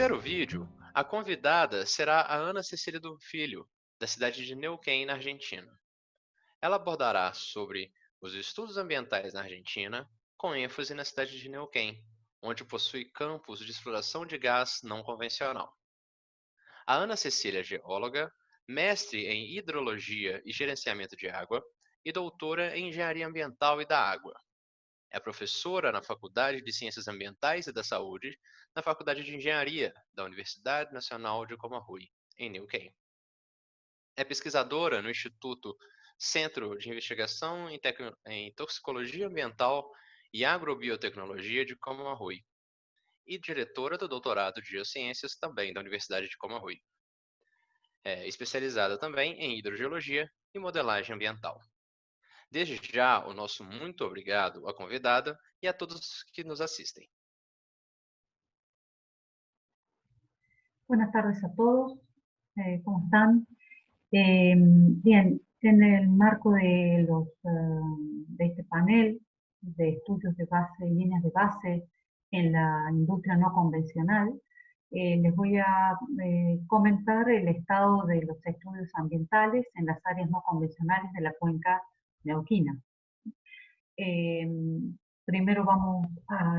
terceiro vídeo, a convidada será a Ana Cecília do Filho, da cidade de Neuquén, na Argentina. Ela abordará sobre os estudos ambientais na Argentina, com ênfase na cidade de Neuquén, onde possui campos de exploração de gás não convencional. A Ana Cecília é geóloga, mestre em hidrologia e gerenciamento de água e doutora em engenharia ambiental e da água. É professora na Faculdade de Ciências Ambientais e da Saúde, na Faculdade de Engenharia da Universidade Nacional de Comarruy, em Neuquén. É pesquisadora no Instituto Centro de Investigação em Toxicologia Ambiental e Agrobiotecnologia de Comarruy e diretora do doutorado de Geociências também da Universidade de Comarruy. É especializada também em hidrogeologia e modelagem ambiental. Desde já, o nosso muito obrigado à convidada e a todos que nos assistem. Buenas tardes a todos, ¿cómo están? Bien, en el marco de este panel de estudios de base y líneas de base en la industria no convencional, les voy a comentar el estado de los estudios ambientales en las áreas no convencionales de la cuenca neuquina. Primero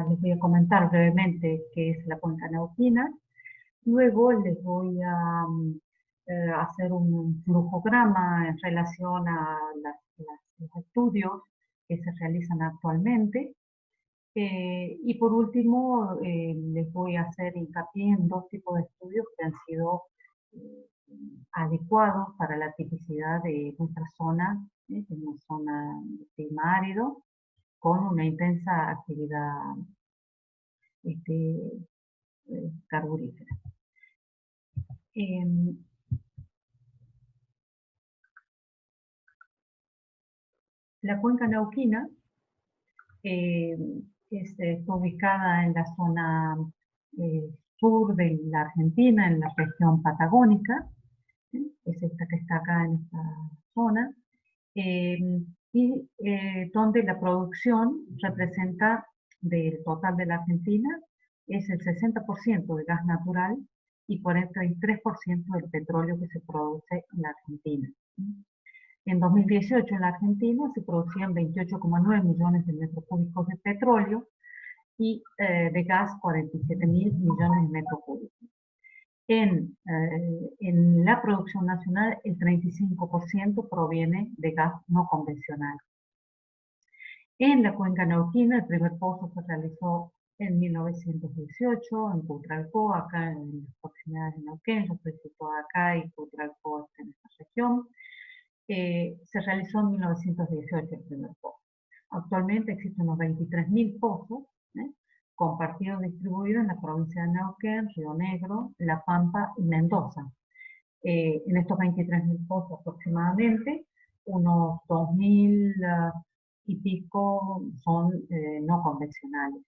les voy a comentar brevemente qué es la cuenca neuquina. Luego les voy a hacer un flujograma en relación a los estudios que se realizan actualmente. Y por último, les voy a hacer hincapié en dos tipos de estudios que han sido adecuados para la tipicidad de nuestra zona, que es una zona de clima árido, con una intensa actividad carburífera. La cuenca neuquina está ubicada en la zona sur de la Argentina, en la región patagónica, es esta que está acá en esta zona, y donde la producción representa del total de la Argentina es el 60% de gas natural y 43% del petróleo que se produce en la Argentina. En 2018 en la Argentina se producían 28,9 millones de metros cúbicos de petróleo y de gas 47 mil millones de metros cúbicos. En la producción nacional el 35% proviene de gas no convencional. En la cuenca neuquina el primer pozo se realizó en 1918 en Putralcó, acá en las proximidades de Neuquén. Yo estoy situada acá y Putralcó está en esta región. Se realizó en 1918 el primer pozo. Actualmente existen unos 23.000 pozos, compartidos distribuidos en la provincia de Neuquén, Río Negro, La Pampa y Mendoza. En estos 23.000 pozos aproximadamente, unos 2.000 y pico son no convencionales.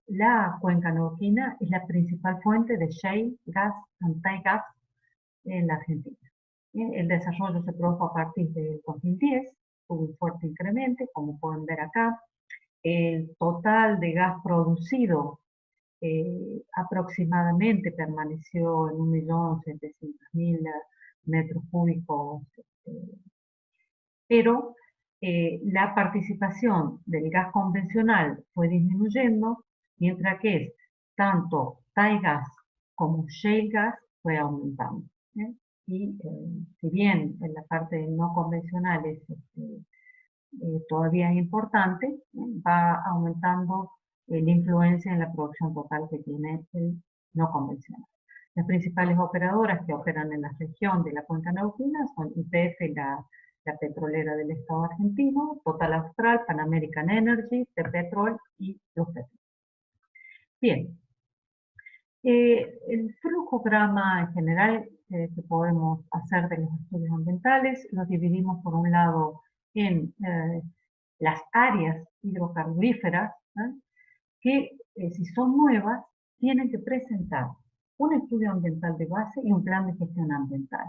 La cuenca neuquina es la principal fuente de shale gas and tight gas en la Argentina. El desarrollo se produjo a partir del 2010, tuvo un fuerte incremento, como pueden ver acá. El total de gas producido aproximadamente permaneció en 1.700.000 metros cúbicos, pero la participación del gas convencional fue disminuyendo, mientras que tanto tight gas como shale gas fue aumentando. Y si bien en la parte no convencional es todavía importante, va aumentando la influencia en la producción total que tiene el no convencional. Las principales operadoras que operan en la región de la cuenca neuquina son YPF, la petrolera del Estado argentino, Total Austral, Pan American Energy, T-Petrol y Los Petróleos. Bien, el flujograma en general que podemos hacer de los estudios ambientales los dividimos por un lado en las áreas hidrocarburíferas, que si son nuevas tienen que presentar un estudio ambiental de base y un plan de gestión ambiental,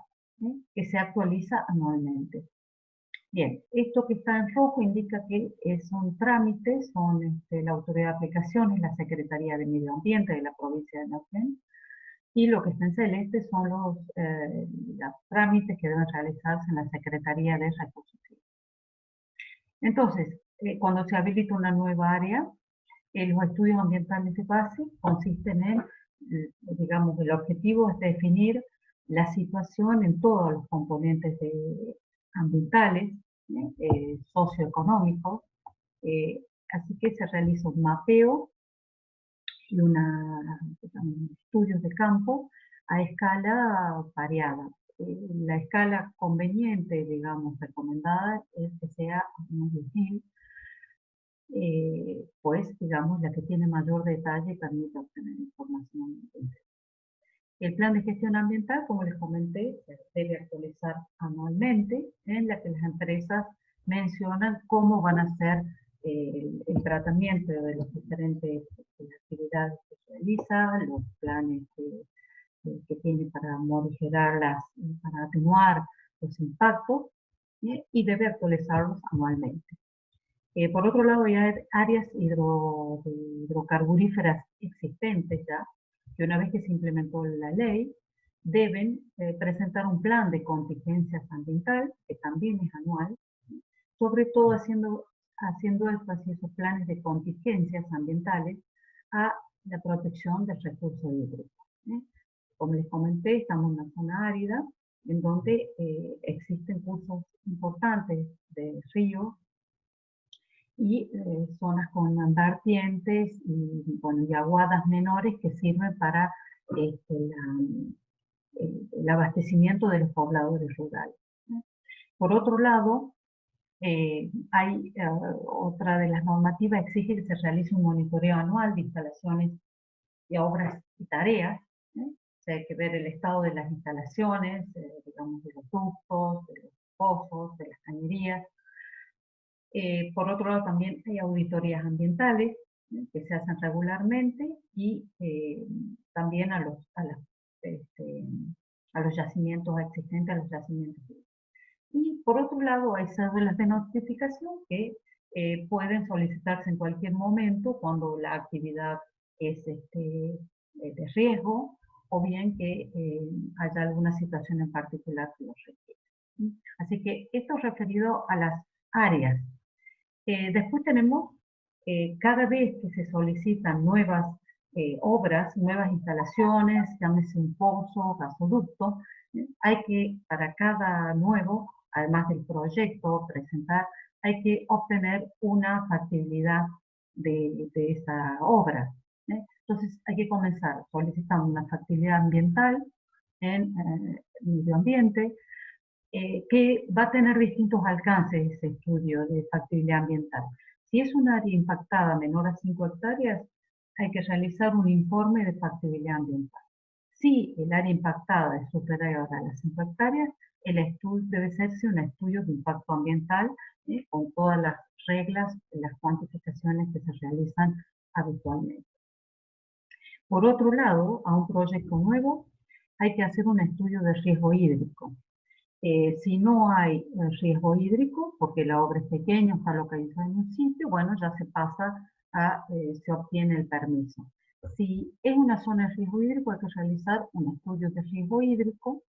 que se actualiza anualmente. Bien, esto que está en rojo indica que son trámites, son la Autoridad de Aplicaciones, la Secretaría de Medio Ambiente de la provincia de Neuquén, y lo que está en celeste son los trámites que deben realizarse en la Secretaría de Recursos Hídricos. Entonces, cuando se habilita una nueva área, los estudios ambientales de base consisten en, digamos, el objetivo es definir la situación en todos los componentes ambientales, socioeconómicos, así que se realiza un mapeo y estudios de campo a escala variada. La escala conveniente, digamos, recomendada es que sea unos 10.000, pues, digamos, la que tiene mayor detalle y permite obtener información. El plan de gestión ambiental, como les comenté, se debe actualizar anualmente, en la que las empresas mencionan cómo van a hacer el tratamiento de los diferentes actividades que se realizan, los planes que tiene para morigerarlas, para atenuar los impactos, y debe actualizarlos anualmente. Por otro lado, hay áreas hidrocarburíferas existentes ya, que una vez que se implementó la ley, deben presentar un plan de contingencias ambiental, que también es anual, sobre todo haciendo énfasis esos planes de contingencias ambientales a la protección del recurso hídrico. Como les comenté, estamos en una zona árida, en donde existen cursos importantes de ríos, y zonas con vertientes y, bueno, y aguadas menores que sirven para el abastecimiento de los pobladores rurales. Por otro lado, otra de las normativas exige que se realice un monitoreo anual de instalaciones y obras y tareas. O sea, hay que ver el estado de las instalaciones, digamos, de los ductos, de los pozos, de las cañerías. Por otro lado, también hay auditorías ambientales que se hacen regularmente, y también a los yacimientos existentes, a los yacimientos. Y por otro lado, hay cédulas de notificación que pueden solicitarse en cualquier momento cuando la actividad es de riesgo, o bien que haya alguna situación en particular que lo requiera. Así que esto es referido a las áreas. Después tenemos, cada vez que se solicitan nuevas obras, nuevas instalaciones, llámese un pozo, gasoducto, hay que, para cada nuevo, además del proyecto presentar, hay que obtener una factibilidad de esa obra. Entonces hay que comenzar solicitando una factibilidad ambiental en medio ambiente, que va a tener distintos alcances ese estudio de factibilidad ambiental. Si es un área impactada menor a 5 hectáreas, hay que realizar un informe de factibilidad ambiental. Si el área impactada es superior a las 5 hectáreas, el estudio debe hacerse un estudio de impacto ambiental, con todas las reglas, las cuantificaciones que se realizan habitualmente. Por otro lado, a un proyecto nuevo hay que hacer un estudio de riesgo hídrico. Si no hay riesgo hídrico, porque la obra es pequeña, está localizada en un sitio, bueno, ya se pasa se obtiene el permiso. Si es una zona de riesgo hídrico, hay que realizar un estudio de riesgo hídrico,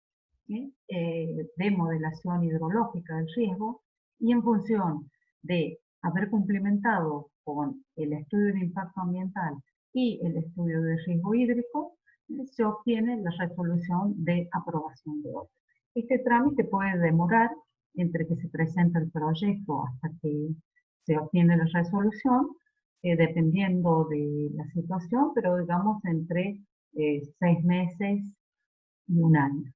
de modelación hidrológica del riesgo, y en función de haber cumplimentado con el estudio de impacto ambiental y el estudio de riesgo hídrico, se obtiene la resolución de aprobación de obra. Este trámite puede demorar entre que se presenta el proyecto hasta que se obtiene la resolución, dependiendo de la situación, pero digamos entre 6 meses y un año.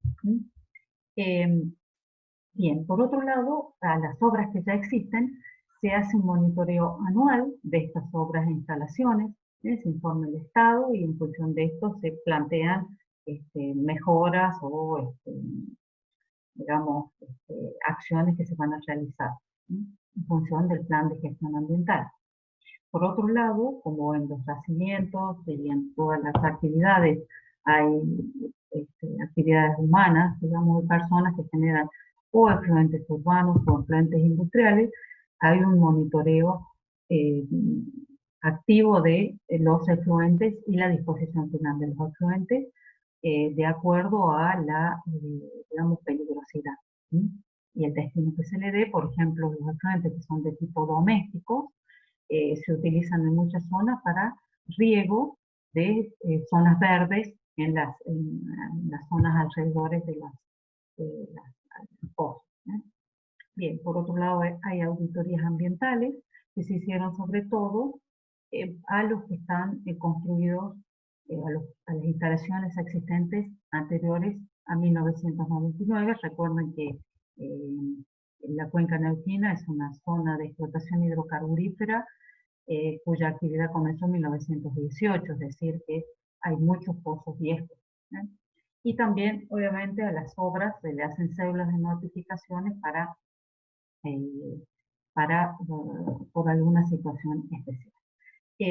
Bien, por otro lado, a las obras que ya existen, se hace un monitoreo anual de estas obras e instalaciones, se informa el estado, y en función de esto se plantean mejoras o digamos, acciones que se van a realizar en función del plan de gestión ambiental. Por otro lado, como en los yacimientos y en todas las actividades hay actividades humanas, digamos, de personas que generan o afluentes urbanos o afluentes industriales, hay un monitoreo activo de los efluentes y la disposición final de los efluentes de acuerdo a la, digamos, peligrosidad. ¿Sí? Y el destino que se le dé, por ejemplo, los efluentes que son de tipo doméstico, se utilizan en muchas zonas para riego de zonas verdes en las zonas alrededores de las pozos. Bien, por otro lado hay auditorías ambientales que se hicieron sobre todo a los que están construidos, a las instalaciones existentes anteriores a 1999. Recuerden que la cuenca neuquina es una zona de explotación hidrocarburífera cuya actividad comenzó en 1918, es decir, que hay muchos pozos viejos. Y también, obviamente, a las obras se le hacen cédulas de notificaciones por alguna situación especial.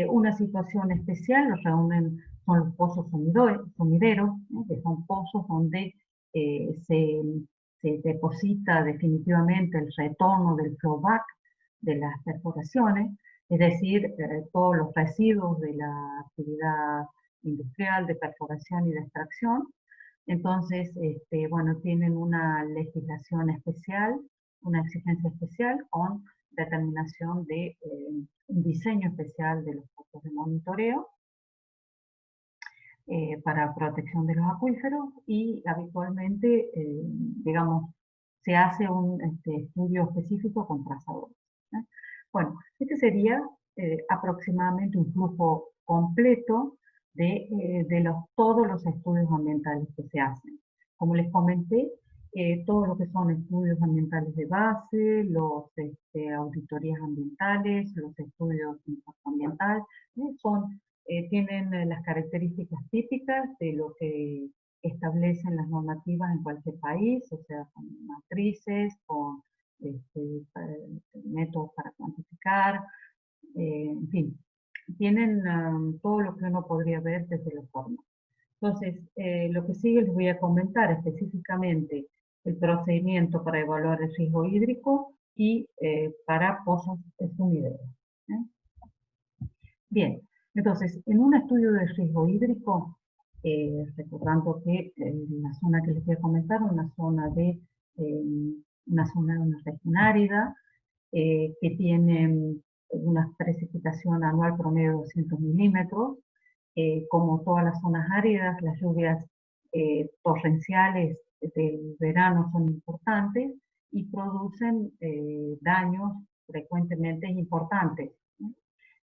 Una situación especial los reúnen, son los pozos sumideros, que son pozos donde se deposita definitivamente el retorno del flowback de las perforaciones, es decir, todos los residuos de la actividad industrial de perforación y de extracción. Entonces, bueno, tienen una legislación especial, una exigencia especial con determinación de un diseño especial de los pozos de monitoreo para protección de los acuíferos y habitualmente, digamos, se hace un estudio específico con trazadores. Bueno, este sería aproximadamente un flujo completo de todos los estudios ambientales que se hacen. Como les comenté, todo lo que son estudios ambientales de base, los auditorías ambientales, los estudios de impacto ambiental, tienen las características típicas de lo que establecen las normativas en cualquier país, o sea, con matrices, con métodos para cuantificar, en fin, tienen todo lo que uno podría ver desde la forma. Entonces, lo que sigue les voy a comentar específicamente el procedimiento para evaluar el riesgo hídrico y para pozos sumideros. Bien, entonces, en un estudio de riesgo hídrico, recordando que la zona que les voy a comentar, una zona de una región árida, que tiene una precipitación anual promedio de 200 milímetros, como todas las zonas áridas, las lluvias torrenciales del verano son importantes y producen daños frecuentemente importantes.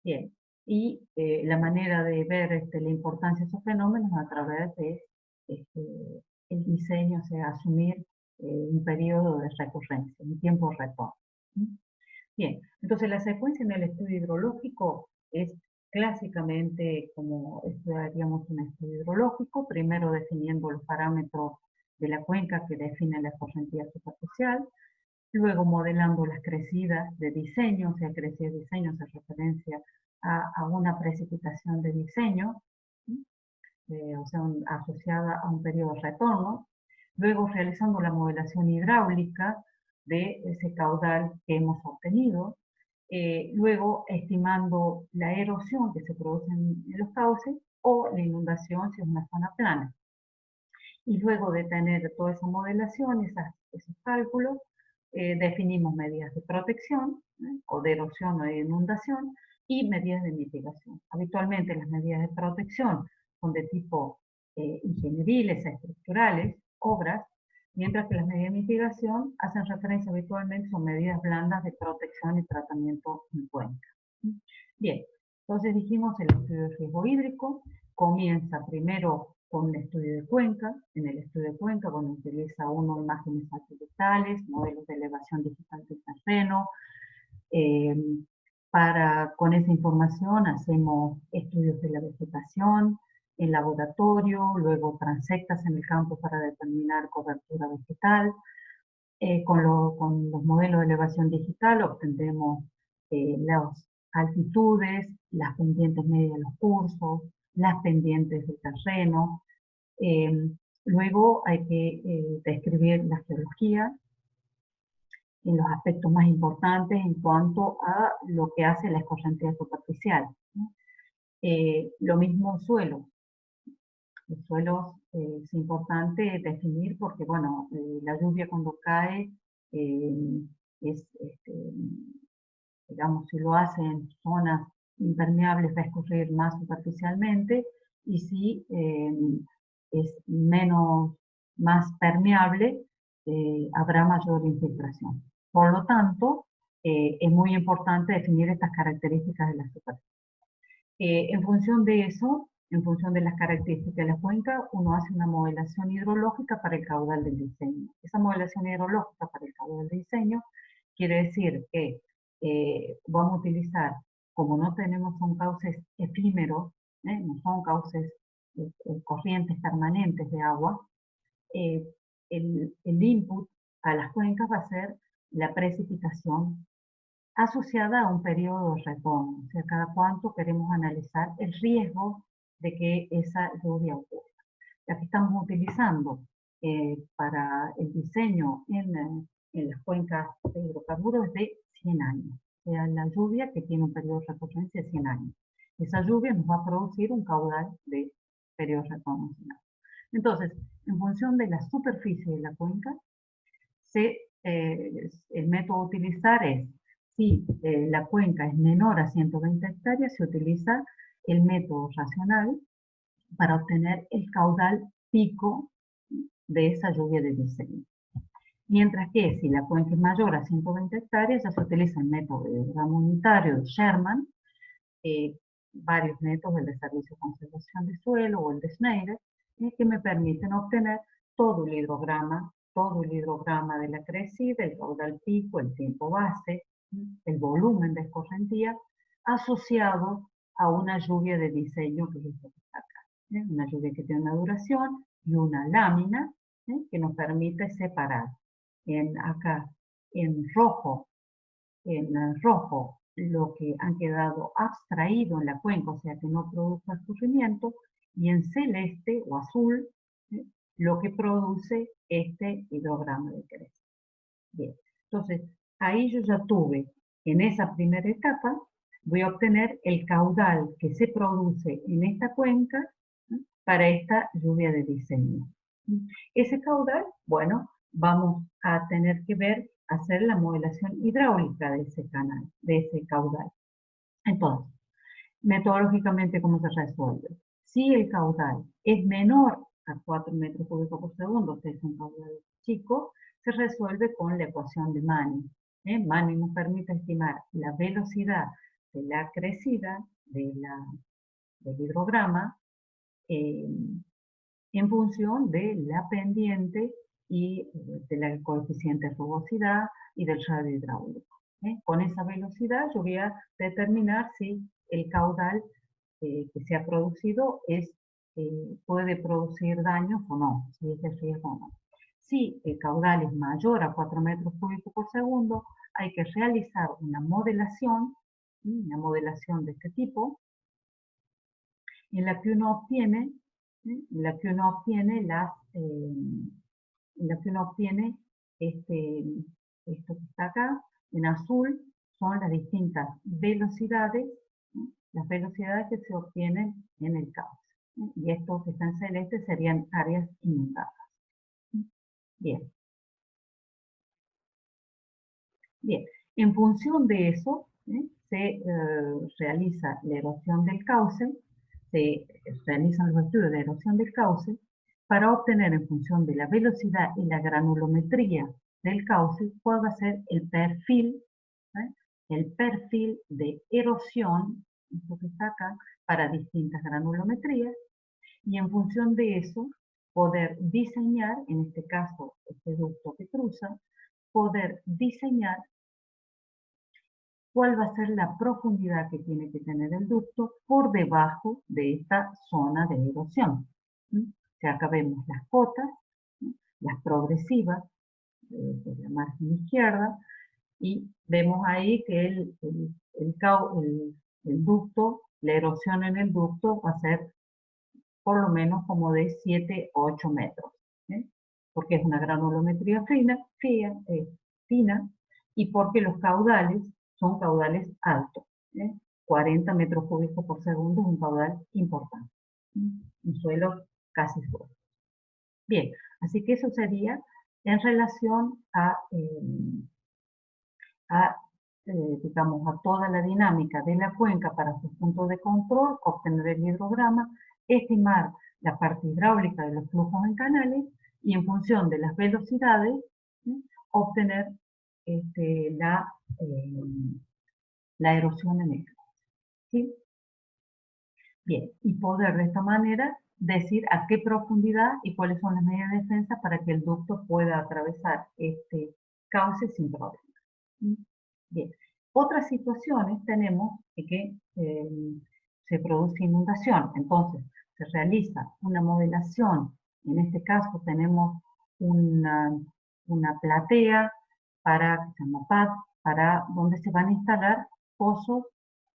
Bien, y la manera de ver la importancia de esos fenómenos a través de el diseño, o sea, asumir un periodo de recurrencia, un tiempo de retorno. Bien, entonces la secuencia en el estudio hidrológico es clásicamente como estudiaríamos un estudio hidrológico, primero definiendo los parámetros de la cuenca que definen la correntía superficial, luego modelando las crecidas de diseño, o sea, crecidas de diseño hace referencia a una precipitación de diseño, o sea, asociada a un periodo de retorno, luego realizando la modelación hidráulica de ese caudal que hemos obtenido, luego estimando la erosión que se produce en los cauces o la inundación si es una zona plana. Y luego de tener toda esa modelación, esos cálculos, definimos medidas de protección, o de erosión o de inundación, y medidas de mitigación. Habitualmente las medidas de protección son de tipo ingenieriles, estructurales, obras, mientras que las medidas de mitigación hacen referencia habitualmente, son medidas blandas de protección y tratamiento en cuenca. Bien, entonces dijimos el estudio de riesgo hídrico comienza primero con un estudio de cuenca. En el estudio de cuenca, bueno, utiliza uno imágenes satelitales, modelos de elevación digital del terreno. Con esa información hacemos estudios de la vegetación en laboratorio, luego transectas en el campo para determinar cobertura vegetal. Con los modelos de elevación digital obtendremos las altitudes, las pendientes medias de los cursos, las pendientes del terreno. Luego hay que describir la geología, en los aspectos más importantes en cuanto a lo que hace la escorrentía superficial, ¿no? Lo mismo suelo. Los suelos es importante definir porque, bueno, la lluvia cuando cae es, digamos, si lo hace en zonas impermeables va a escurrir más superficialmente y si es más permeable, habrá mayor infiltración. Por lo tanto, es muy importante definir estas características de la superficie. En función de eso, en función de las características de la cuenca, uno hace una modelación hidrológica para el caudal del diseño. Esa modelación hidrológica para el caudal del diseño quiere decir que vamos a utilizar, como no tenemos son cauces efímeros, no son cauces corrientes permanentes de agua, el input a las cuencas va a ser la precipitación asociada a un periodo de retorno, o sea, cada cuánto queremos analizar el riesgo de que esa lluvia ocurra. La que estamos utilizando para el diseño en las cuencas de hidrocarburos es de 100 años, o sea, la lluvia que tiene un periodo de recurrencia de 100 años. Esa lluvia nos va a producir un caudal de periodo de retorno 100 años. Entonces, en función de la superficie de la cuenca, el método a utilizar es, si la cuenca es menor a 120 hectáreas, se utiliza el método racional para obtener el caudal pico de esa lluvia de diseño. Mientras que si la cuenca es mayor a 120 hectáreas, ya se utiliza el método de gramo unitario de Sherman, varios métodos, el de servicio de conservación de suelo o el de Schneider, que me permiten obtener todo el hidrograma de la crecida, el caudal pico, el tiempo base, el volumen de escorrentía, asociado a una lluvia de diseño que es lo que está acá. Una lluvia que tiene una duración y una lámina que nos permite separar acá en rojo lo que han quedado abstraído en la cuenca, o sea que no produce escurrimiento, y en celeste o azul lo que produce este hidrograma de cresta. Bien, entonces ahí yo ya tuve, en esa primera etapa, voy a obtener el caudal que se produce en esta cuenca para esta lluvia de diseño. Ese caudal, bueno, vamos a tener que hacer la modelación hidráulica de ese canal, de ese caudal. Entonces, metodológicamente, ¿cómo se resuelve? Si el caudal es menor a 4 metros cúbicos por segundo, o sea, es un caudal chico, se resuelve con la ecuación de Manning. Manning nos permite estimar la velocidad de la crecida del hidrograma en función de la pendiente y del coeficiente de rugosidad y del radio hidráulico. Con esa velocidad yo voy a determinar si el caudal que se ha producido puede producir daños o no, si es de riesgo o no. Si el caudal es mayor a 4 metros cúbicos por segundo, hay que realizar una modelación de este tipo, en la que uno obtiene esto que está acá, en azul, son las distintas velocidades, las velocidades que se obtienen en el cauce. Y estos que están en celeste serían áreas inundadas. Bien. Bien, en función de eso, se realiza la erosión del cauce, se realizan los estudios de erosión del cauce para obtener en función de la velocidad y la granulometría del cauce cuál va a ser el perfil de erosión, esto que está acá, para distintas granulometrías, y en función de eso poder diseñar, en este caso este ducto que cruza, poder diseñar cuál va a ser la profundidad que tiene que tener el ducto por debajo de esta zona de erosión. O sea, acá vemos las cotas, las progresivas, de la margen izquierda, y vemos ahí que el ducto, la erosión en el ducto va a ser por lo menos como de 7 o 8 metros, porque es una granulometría fina, y porque los caudales son caudales altos. 40 metros cúbicos por segundo es un caudal importante. Un suelo casi suelo. Bien, así que eso sería en relación digamos, a toda la dinámica de la cuenca para sus puntos de control, obtener el hidrograma, estimar la parte hidráulica de los flujos en canales y en función de las velocidades, obtener la erosión en el canal. ¿Sí? Bien, y poder de esta manera decir a qué profundidad y cuáles son las medidas de defensa para que el ducto pueda atravesar este cauce sin problema. Bien, otras situaciones tenemos que se produce inundación, entonces se realiza una modelación, en este caso tenemos una platea que se llama PAD, para donde se van a instalar pozos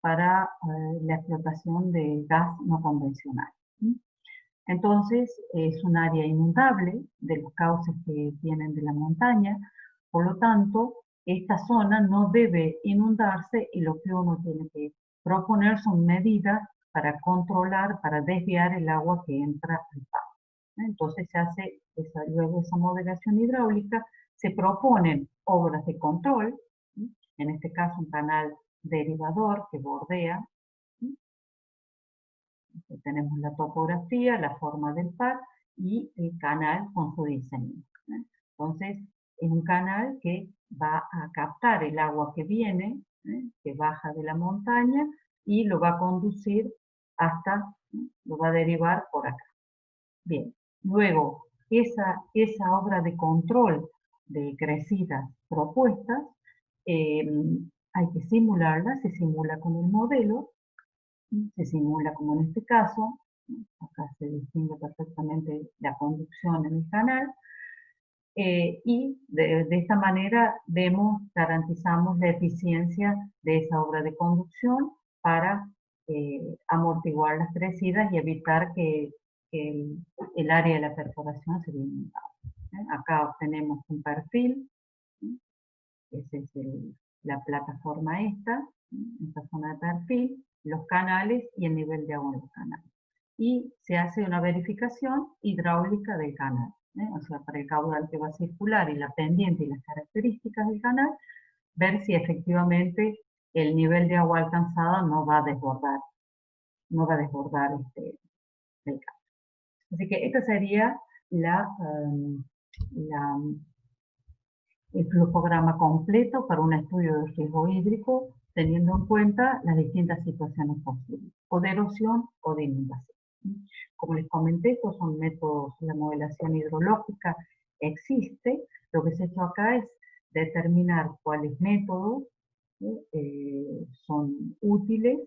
para la explotación de gas no convencional. Entonces, es un área inundable de los cauces que vienen de la montaña, por lo tanto, esta zona no debe inundarse y lo que uno tiene que proponer son medidas para controlar, para desviar el agua que entra al PAD. Entonces se hace luego esa modelación hidráulica, se proponen obras de control, en este caso un canal derivador que bordea. Tenemos la topografía, la forma del PAD y el canal con su diseño. Entonces, es un canal que va a captar el agua que viene, que baja de la montaña, y lo va a conducir lo va a derivar por acá. Bien, luego, esa obra de control de crecidas propuestas, hay que simularla, se simula con el modelo, se simula como en este caso, acá se distingue perfectamente la conducción en el canal, y de esta manera garantizamos la eficiencia de esa obra de conducción para amortiguar las crecidas y evitar que el área de la perforación se vea inundada. Acá obtenemos un perfil, esa es la plataforma esta zona de perfil, los canales y el nivel de agua en los canales. Y se hace una verificación hidráulica del canal, o sea, para el caudal que va a circular y la pendiente y las características del canal, ver si efectivamente el nivel de agua alcanzada no va a desbordar el canal. Así que esta sería el flujograma completo para un estudio de riesgo hídrico, teniendo en cuenta las distintas situaciones posibles, o de erosión o de inundación. Como les comenté, estos son métodos, la modelación hidrológica existe. Lo que se ha hecho acá es determinar cuáles métodos son útiles,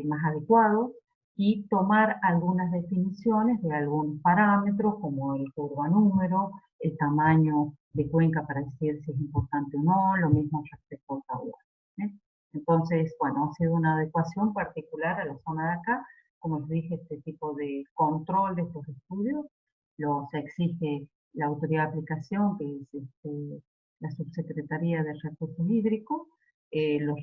más adecuados, y tomar algunas definiciones de algunos parámetros, como el curvanúmero, el tamaño de cuenca para decir si es importante o no, lo mismo respecto al caudal. Entonces, bueno, ha sido una adecuación particular a la zona de acá. Como les dije, este tipo de control de estos estudios los exige la autoridad de aplicación, que es la Subsecretaría de Recursos Hídricos, los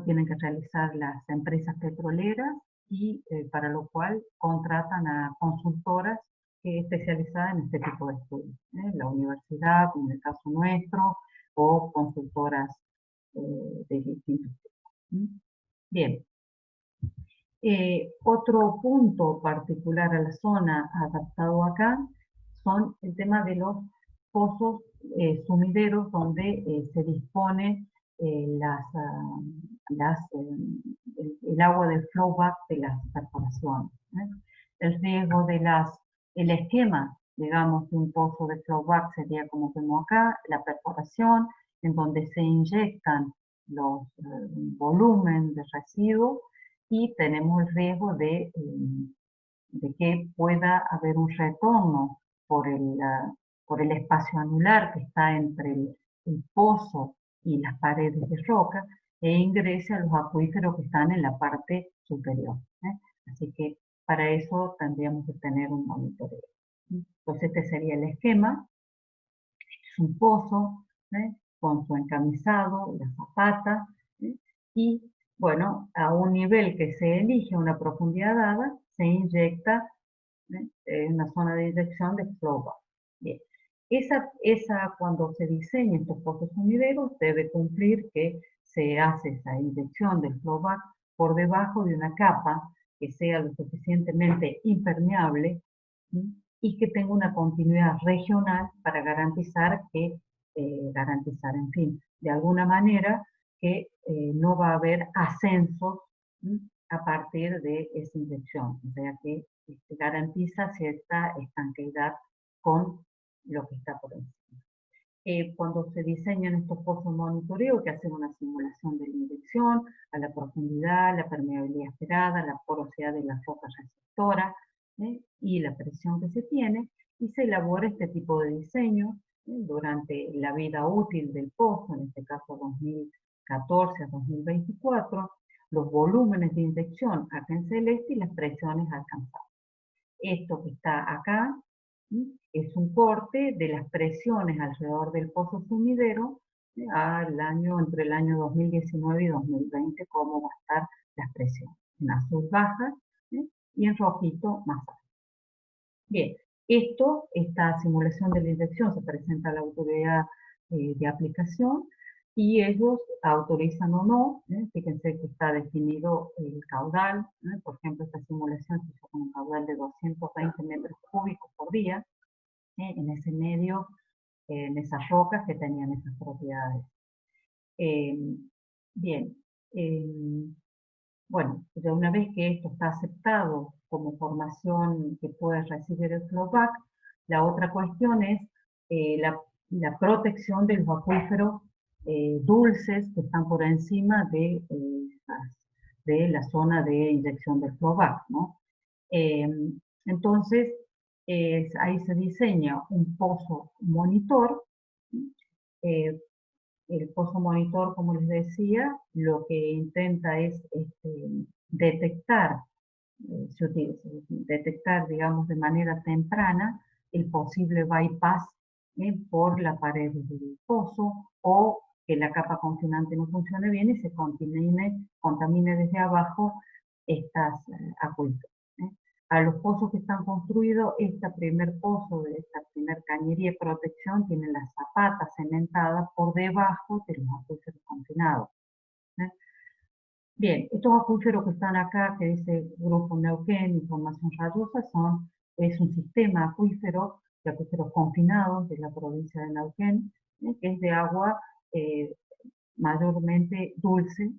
tienen que realizar las empresas petroleras y para lo cual contratan a consultoras especializadas en este tipo de estudios. La universidad, como en el caso nuestro, o consultoras de distintos tipos. Bien. Otro punto particular a la zona adaptado acá son el tema de los pozos sumideros donde se dispone el agua del flowback de las perforaciones. El riesgo el esquema, digamos, de un pozo de flowback sería como vemos acá, la perforación, en donde se inyectan los volumen de residuos, y tenemos el riesgo de que pueda haber un retorno por el espacio anular que está entre el pozo y las paredes de roca, e ingrese a los acuíferos que están en la parte superior. Así que para eso tendríamos que tener un monitoreo. Entonces este sería el esquema. Es un pozo, con su encamisado, la zapata, y bueno, a un nivel que se elige, a una profundidad dada, se inyecta en una zona de inyección de flowback. Bien. Cuando se diseñan estos pozos sumideros, debe cumplir que se hace esa inyección del flowback por debajo de una capa que sea lo suficientemente impermeable y que tenga una continuidad regional para garantizar en fin, de alguna manera que no va a haber ascensos a partir de esa inyección, o sea que garantiza cierta estanqueidad con lo que está por encima. Cuando se diseñan estos pozos monitoreo, que hacen una simulación de la inyección, a la profundidad, la permeabilidad esperada, la porosidad de la roca receptora y la presión que se tiene, y se elabora este tipo de diseño durante la vida útil del pozo, en este caso 2014 a 2024, los volúmenes de inyección acá en celeste y las presiones alcanzadas. Esto que está acá es un corte de las presiones alrededor del pozo sumidero entre el año 2019 y 2020, cómo va a estar las presiones. En azul bajas y en rojito más altas. Bien, esta simulación de la inyección se presenta a la autoridad de aplicación y ellos autorizan o no. Fíjense que está definido el caudal. Por ejemplo, esta simulación se hizo con un caudal de 220 metros cúbicos por día en ese medio, en esas rocas que tenían esas propiedades. Bien, bueno, ya una vez que esto está aceptado como formación que puede recibir el flowback, la otra cuestión es la protección de los acuíferos dulces que están por encima de la zona de inyección del flowback, ¿no? Entonces, ahí se diseña un pozo monitor. El pozo monitor, como les decía, lo que intenta es detectar, digamos, de manera temprana el posible bypass por la pared del pozo o que la capa confinante no funcione bien y se contamine desde abajo estas acuíferos. A los pozos que están construidos, este primer pozo de esta primer cañería de protección tiene las zapatas cementadas por debajo de los acuíferos confinados. Bien, estos acuíferos que están acá, que dice Grupo Neuquén, Información Rayosa, es un sistema acuífero de acuíferos confinados de la provincia de Neuquén, que es de agua mayormente dulce,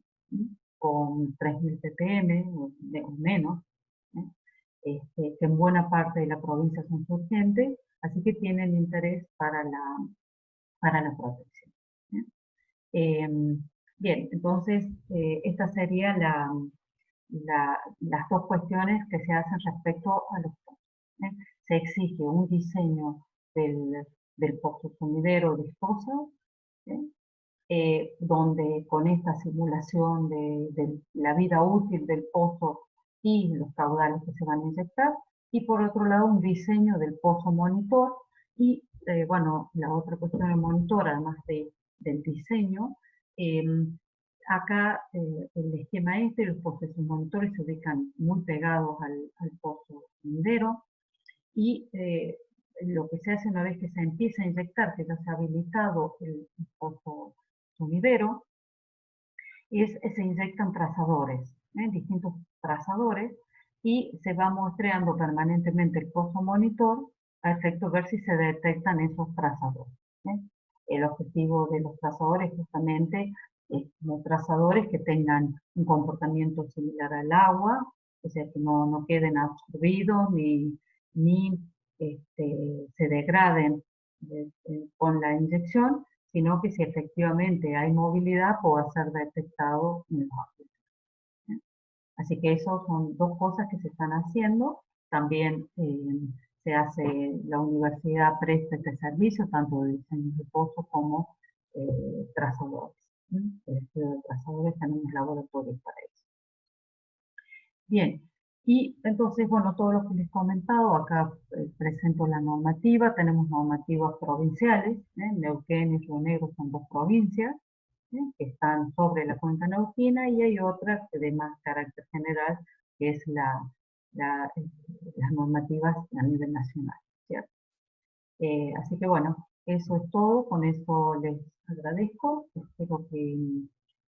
con 3.000 ppm o menos, que en buena parte de la provincia son surgentes, así que tienen interés para la protección. Bien, entonces estas serían las dos cuestiones que se hacen respecto a los pozos. Se exige un diseño del pozo sumidero viscoso, donde con esta simulación de la vida útil del pozo y los caudales que se van a inyectar, y por otro lado un diseño del pozo monitor, y bueno, la otra cuestión del monitor, además del diseño, acá el esquema los pozos monitores se ubican muy pegados al pozo sumidero, y lo que se hace una vez que se empieza a inyectar, que ya se ha habilitado el pozo sumidero, se inyectan trazadores, distintos trazadores, y se va muestreando permanentemente el pozo monitor a efecto de ver si se detectan esos trazadores. El objetivo de los trazadores justamente es como trazadores que tengan un comportamiento similar al agua, o sea que no queden absorbidos ni se degraden con la inyección, sino que si efectivamente hay movilidad pueda ser detectado en los acuíferos. Así que eso son dos cosas que se están haciendo. También la universidad presta este servicio, tanto de diseño de pozos como trazadores. El estudio de trazadores tenemos laboratorios para eso. Bien, Y entonces, bueno, todo lo que les he comentado, acá presento la normativa, tenemos normativas provinciales, Neuquén y Río Negro son dos provincias, que están sobre la cuenca neuquina, y hay otras de más carácter general, que es las normativas a nivel nacional, ¿cierto? Así que bueno, eso es todo, con eso les agradezco, espero que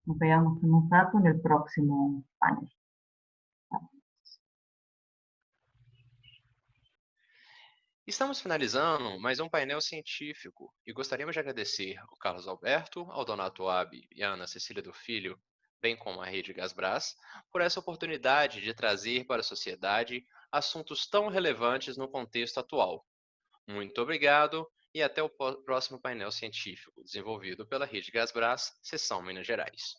nos veamos en un rato en el próximo panel. Estamos finalizando mais um painel científico e gostaríamos de agradecer ao Carlos Alberto, ao Donato Abi e à Ana Cecília do Filho, bem como à Rede Gasbras, por essa oportunidade de trazer para a sociedade assuntos tão relevantes no contexto atual. Muito obrigado e até o próximo painel científico, desenvolvido pela Rede Gasbras, Seção Minas Gerais.